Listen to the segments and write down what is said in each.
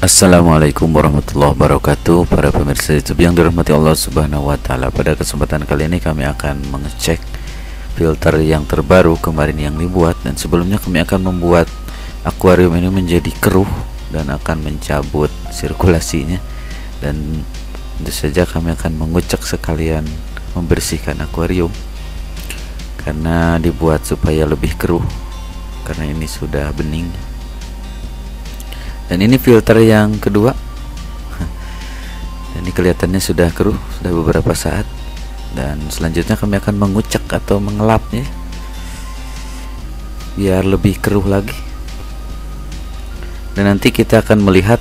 Assalamualaikum warahmatullahi wabarakatuh. Para pemirsa YouTube yang dirahmati Allah Subhanahu wa taala. Pada kesempatan kali ini kami akan mengecek filter yang terbaru kemarin yang dibuat, dan sebelumnya kami akan membuat akuarium ini menjadi keruh dan akan mencabut sirkulasinya, dan tentu saja kami akan mengucek sekalian membersihkan akuarium karena dibuat supaya lebih keruh karena ini sudah bening. Dan ini filter yang kedua. Ini kelihatannya sudah keruh, sudah beberapa saat. Dan selanjutnya kami akan mengucek atau mengelapnya biar lebih keruh lagi. Dan nanti kita akan melihat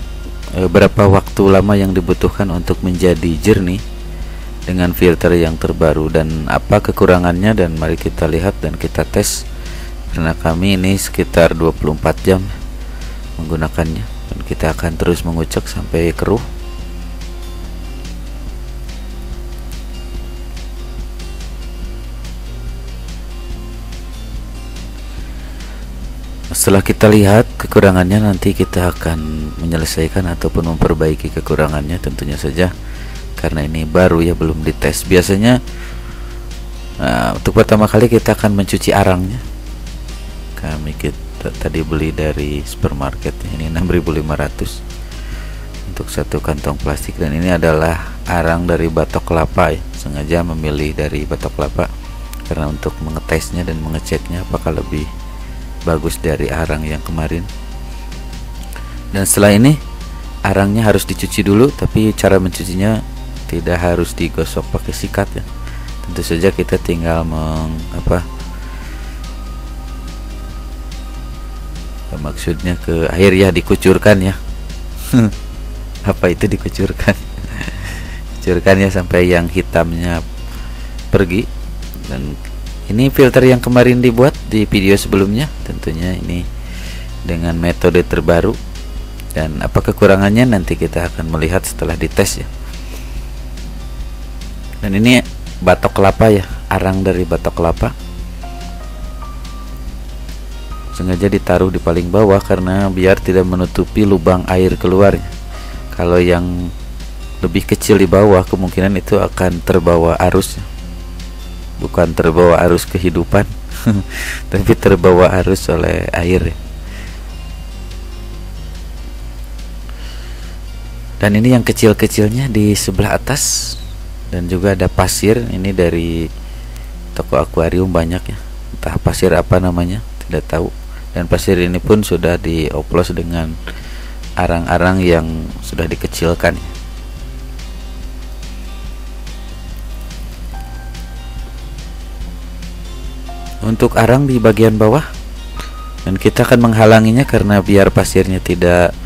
berapa waktu lama yang dibutuhkan untuk menjadi jernih dengan filter yang terbaru dan apa kekurangannya, dan mari kita lihat dan kita tes. Karena kami ini sekitar 24 jam menggunakannya, dan kita akan terus mengucek sampai keruh. Setelah kita lihat kekurangannya, nanti kita akan menyelesaikan ataupun memperbaiki kekurangannya tentunya saja, karena ini baru ya, belum dites. Biasanya untuk pertama kali kita akan mencuci arangnya. Kita tadi beli dari supermarket, ini 6.500 untuk satu kantong plastik, dan ini adalah arang dari batok kelapa ya. Sengaja memilih dari batok kelapa karena untuk mengetesnya dan mengeceknya apakah lebih bagus dari arang yang kemarin. Dan setelah ini arangnya harus dicuci dulu, tapi cara mencucinya tidak harus digosok pakai sikat ya. Tentu saja kita tinggal maksudnya ke air ya, dikucurkan ya. Apa itu dikucurkan? Kucurkan ya sampai yang hitamnya pergi. Dan ini filter yang kemarin dibuat di video sebelumnya, tentunya ini dengan metode terbaru, dan apa kekurangannya nanti kita akan melihat setelah dites ya. Dan ini batok kelapa ya, arang dari batok kelapa sengaja ditaruh di paling bawah karena biar tidak menutupi lubang air keluarnya. Kalau yang lebih kecil di bawah, kemungkinan itu akan terbawa arus, bukan terbawa arus kehidupan tapi terbawa arus oleh air. Dan ini yang kecil-kecilnya di sebelah atas, dan juga ada pasir. Ini dari toko akuarium banyak ya, entah pasir apa namanya, tidak tahu. Dan pasir ini pun sudah dioplos dengan arang-arang yang sudah dikecilkan. Untuk arang di bagian bawah, dan kita akan menghalanginya karena biar pasirnya tidak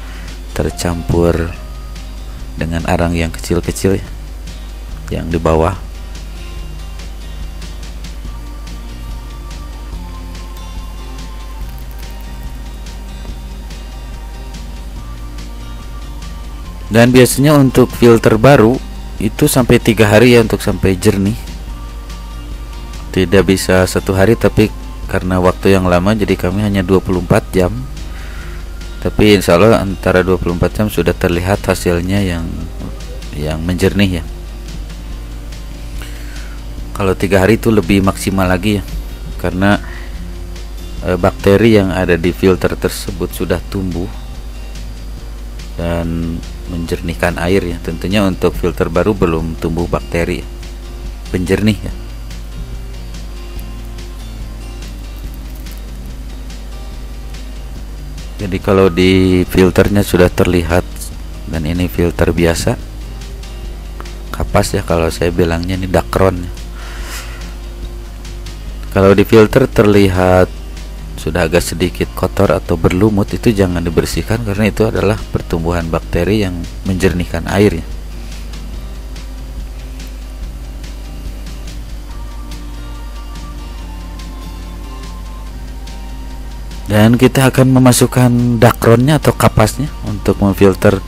tercampur dengan arang yang kecil-kecil yang di bawah. Dan biasanya untuk filter baru itu sampai 3 hari ya untuk sampai jernih. Tidak bisa 1 hari, tapi karena waktu yang lama jadi kami hanya 24 jam. Tapi insya Allah antara 24 jam sudah terlihat hasilnya yang menjernih ya. Kalau 3 hari itu lebih maksimal lagi ya, karena bakteri yang ada di filter tersebut sudah tumbuh dan menjernihkan air ya. Tentunya untuk filter baru belum tumbuh bakteri ya, penjernih ya. Jadi kalau di filternya sudah terlihat, dan ini filter biasa kapas ya, kalau saya bilangnya ini dakron ya. Kalau di filter terlihat sudah agak sedikit kotor atau berlumut, itu jangan dibersihkan karena itu adalah pertumbuhan bakteri yang menjernihkan air ya. Dan kita akan memasukkan dakronnya atau kapasnya untuk memfilter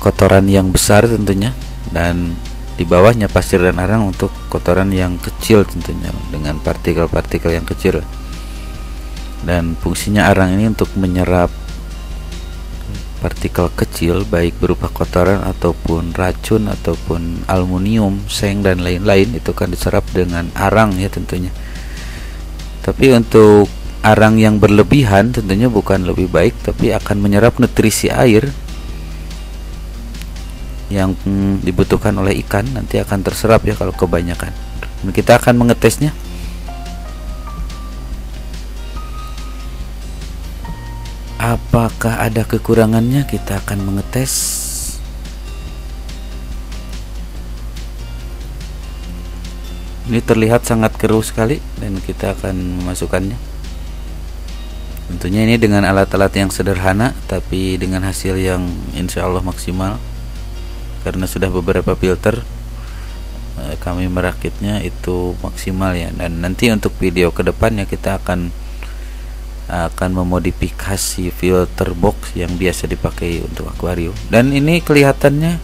kotoran yang besar tentunya, dan di bawahnya pasir dan arang untuk kotoran yang kecil tentunya dengan partikel-partikel yang kecil. Dan fungsinya arang ini untuk menyerap partikel kecil baik berupa kotoran ataupun racun ataupun aluminium, seng dan lain-lain itu akan diserap dengan arang ya tentunya. Tapi untuk arang yang berlebihan tentunya bukan lebih baik, tapi akan menyerap nutrisi air yang dibutuhkan oleh ikan, nanti akan terserap ya kalau kebanyakan. Dan kita akan mengetesnya. Apakah ada kekurangannya? Kita akan mengetes. Ini terlihat sangat keruh sekali dan kita akan memasukkannya. Tentunya ini dengan alat-alat yang sederhana tapi dengan hasil yang insya Allah maksimal. Karena sudah beberapa filter kami merakitnya itu maksimal ya. Dan nanti untuk video kedepannya kita akan memodifikasi filter box yang biasa dipakai untuk akuarium. Dan ini kelihatannya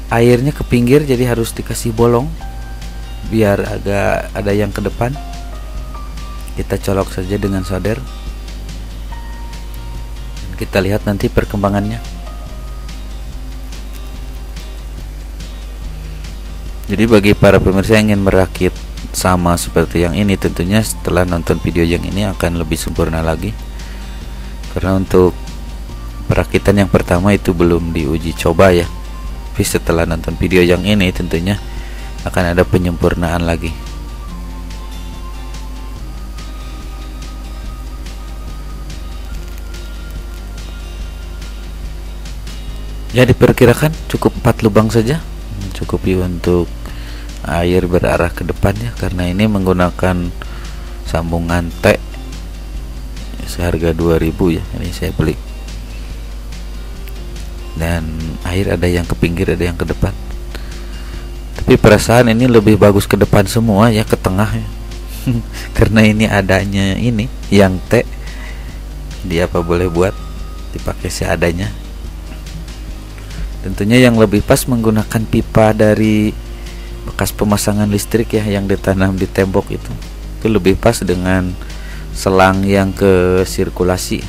airnya ke pinggir, jadi harus dikasih bolong biar agak ada yang ke depan. Kita colok saja dengan solder. Kita lihat nanti perkembangannya. Jadi bagi para pemirsa yang ingin merakit sama seperti yang ini, tentunya setelah nonton video yang ini akan lebih sempurna lagi. Karena untuk perakitan yang pertama itu belum diuji coba ya. Tapi setelah nonton video yang ini tentunya akan ada penyempurnaan lagi. Ya, diperkirakan cukup 4 lubang saja cukupi untuk air berarah ke depannya, karena ini menggunakan sambungan T seharga 2000 ya. Ini saya beli. Dan air ada yang ke pinggir, ada yang ke depan. Tapi perasaan ini lebih bagus ke depan semua ya, ke tengah ya. Karena ini adanya ini yang T. Dia apa boleh buat dipakai seadanya. Tentunya yang lebih pas menggunakan pipa dari bekas pemasangan listrik ya, yang ditanam di tembok itu lebih pas dengan selang yang ke sirkulasi.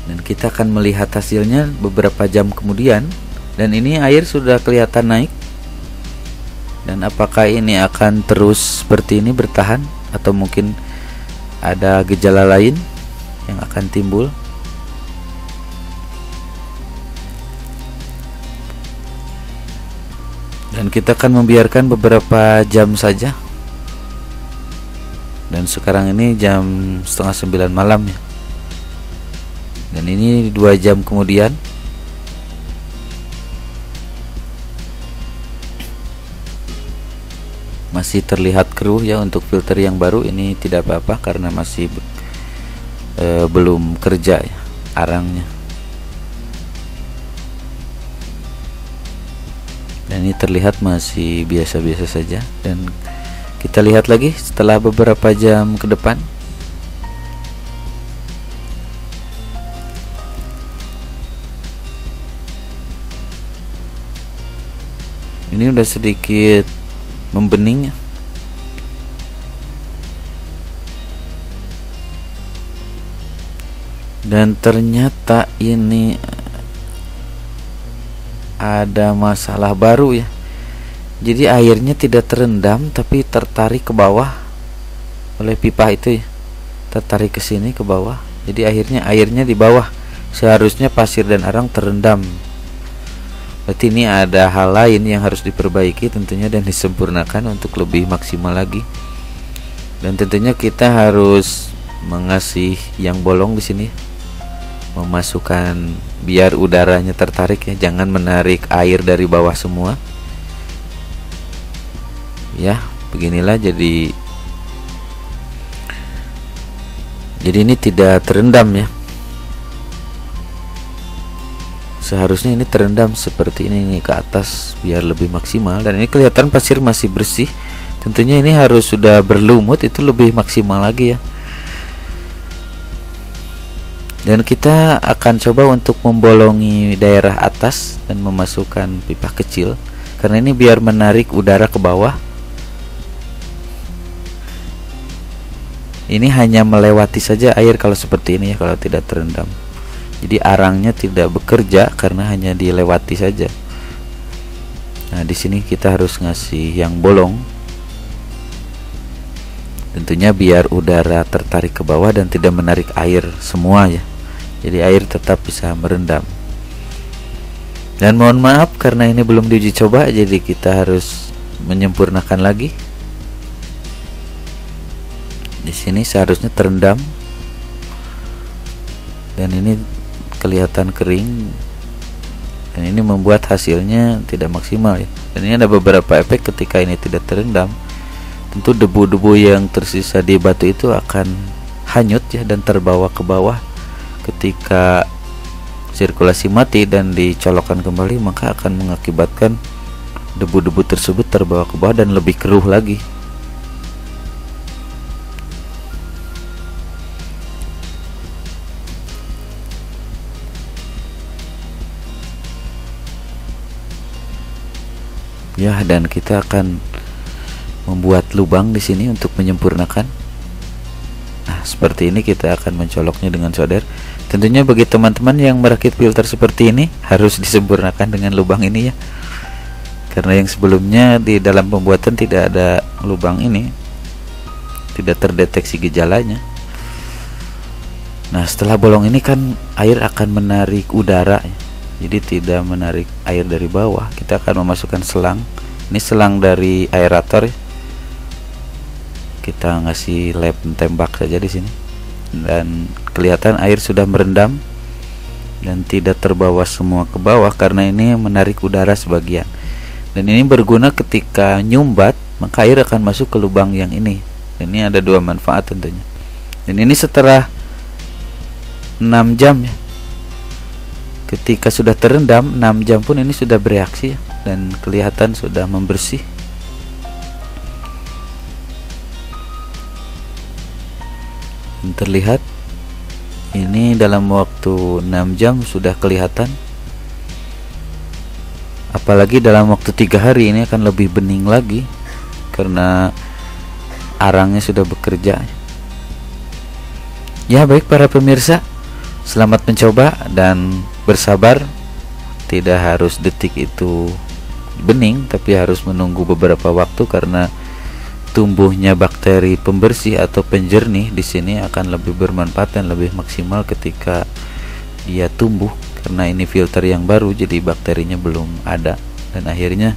Dan kita akan melihat hasilnya beberapa jam kemudian. Dan ini air sudah kelihatan naik. Dan apakah ini akan terus seperti ini bertahan, atau mungkin ada gejala lain yang akan timbul? Dan kita akan membiarkan beberapa jam saja. Dan sekarang ini jam 8:30 malam ya. Dan ini 2 jam kemudian. Masih terlihat keruh ya. Untuk filter yang baru ini tidak apa-apa karena masih belum kerja ya arangnya. Dan ini terlihat masih biasa-biasa saja. Dan kita lihat lagi setelah beberapa jam ke depan. Ini udah sedikit membening ya. Dan ternyata ini ada masalah baru ya. Jadi airnya tidak terendam tapi tertarik ke bawah oleh pipa itu ya. Tertarik ke sini ke bawah. Jadi airnya di bawah. Seharusnya pasir dan arang terendam. Berarti ini ada hal lain yang harus diperbaiki tentunya dan disempurnakan untuk lebih maksimal lagi. Dan tentunya kita harus mengasih yang bolong di sini. Memasukkan biar udaranya tertarik ya, jangan menarik air dari bawah semua. Ya, beginilah jadi ini tidak terendam ya. Seharusnya ini terendam seperti ini ke atas biar lebih maksimal. Dan ini kelihatan pasir masih bersih. Tentunya ini harus sudah berlumut, itu lebih maksimal lagi ya. Dan kita akan coba untuk membolongi daerah atas dan memasukkan pipa kecil, karena ini biar menarik udara ke bawah. Ini hanya melewati saja air kalau seperti ini ya, kalau tidak terendam. Jadi arangnya tidak bekerja karena hanya dilewati saja. Nah, di sini kita harus ngasih yang bolong. Tentunya biar udara tertarik ke bawah dan tidak menarik air semua ya. Jadi air tetap bisa merendam. Dan mohon maaf karena ini belum diuji coba, jadi kita harus menyempurnakan lagi. Di sini seharusnya terendam. Dan ini kelihatan kering. Dan ini membuat hasilnya tidak maksimal ya. Dan ini ada beberapa efek ketika ini tidak terendam. Tentu debu-debu yang tersisa di batu itu akan hanyut ya dan terbawa ke bawah. Ketika sirkulasi mati dan dicolokkan kembali, maka akan mengakibatkan debu-debu tersebut terbawa ke bawah dan lebih keruh lagi. Ya, dan kita akan membuat lubang di sini untuk menyempurnakan. Nah, seperti ini kita akan mencoloknya dengan solder. Tentunya bagi teman-teman yang merakit filter seperti ini harus disempurnakan dengan lubang ini ya. Karena yang sebelumnya di dalam pembuatan tidak ada lubang ini, tidak terdeteksi gejalanya. Nah, setelah bolong ini kan air akan menarik udara ya. Jadi tidak menarik air dari bawah. Kita akan memasukkan selang. Ini selang dari aerator ya. Kita ngasih lem tembak saja di sini. Dan kelihatan air sudah merendam dan tidak terbawa semua ke bawah karena ini menarik udara sebagian. Dan ini berguna ketika nyumbat, maka air akan masuk ke lubang yang ini. Dan ini ada dua manfaat tentunya. Dan ini setelah 6 jam ya. Ketika sudah terendam 6 jam pun ini sudah bereaksi ya, dan kelihatan sudah membersih. Terlihat ini dalam waktu 6 jam sudah kelihatan. Apalagi dalam waktu 3 hari ini akan lebih bening lagi karena arangnya sudah bekerja. Ya, baik para pemirsa, selamat mencoba dan bersabar. Tidak harus detik itu bening, tapi harus menunggu beberapa waktu karena tumbuhnya bakteri pembersih atau penjernih di sini akan lebih bermanfaat dan lebih maksimal ketika dia tumbuh, karena ini filter yang baru jadi bakterinya belum ada. Dan akhirnya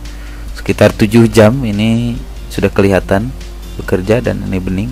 sekitar 7 jam ini sudah kelihatan bekerja dan ini bening.